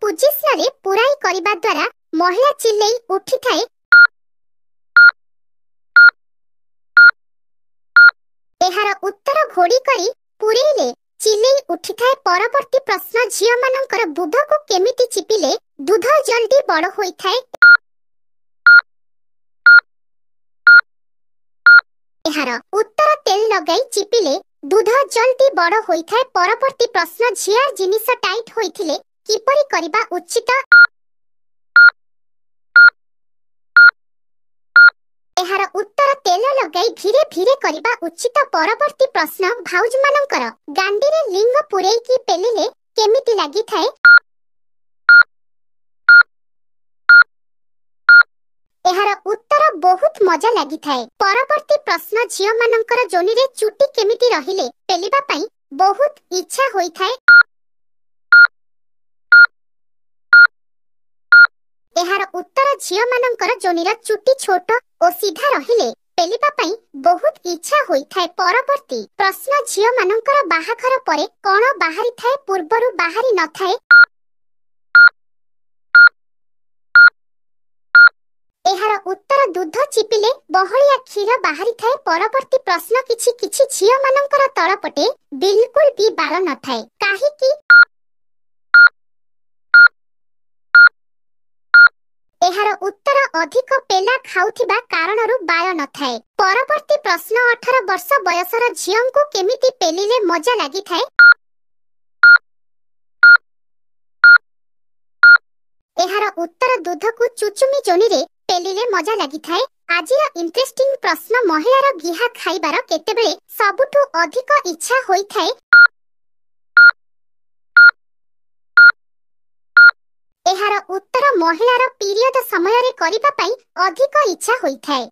Position रे पुराई करिबा द्वारा महिला चिल्लेई उठी थाए। एहार उत्तर घोड़ी करी पुरेइले चिल्लेई उठी थाए। परवर्ती प्रश्न झियो मानकर बुध को केमिति चिपिले दूध जल्दी बड़ होई थाए। एहार उत्तर तेल लगाई चिपिले दूध जल्दी बड़ होई थाए। परवर्ती प्रश्न झियार जिनिस टाइट होइथिले किपरि करिबा उचित। एहार उत्तर तेल लगाई धीरे धीरे करिबा उचित। परवर्ती प्रश्न भाउज मानकर गांडी रे लिंग पुरेई की पेलिले केमिति लागि थाए। एहार उत्तर बहुत मजा लागि थाए। परवर्ती प्रश्न झियो मानकर जोनी रे चुटी केमिति रहिले पेलिबा पई बहुत इच्छा होई थाए। एहार उत्तर झियो मानकर जोनीर चुटी छोट और सीधा रहिले पेलिबा पई बहुत इच्छा होई थाए। परवर्ती प्रश्न झियो मानकर बाहाघर परे कोन बाहारी थाए पूर्वरु बाहारी न थाए। एहार उत्तर दूध चिपिले बहलिया क्षीर बाहारी थाए। परवर्ती प्रश्न किछि किछि झियो मानकर तळपटे बिल्कुल भी बार न थाए काहे कि एहार उत्तर अधिक पेला खाउथिबा कारणरु बाय न थाए। परवर्ती प्रश्न 18 वर्ष बयसर झियंको केमिति पेलिले मजा लागि थाए। एहार उत्तर दूध को चुचुमी जोनी रे पेलिले मजा लागि थाए। आजिर इंटरेस्टिंग प्रश्न महिलार गिहा खाइबार केतेबेले सबुठु अधिक इच्छा होई थाए। एहार उत्तर महिलार पीरियड समय रे करिबा पई अधिक इच्छा होई थाए।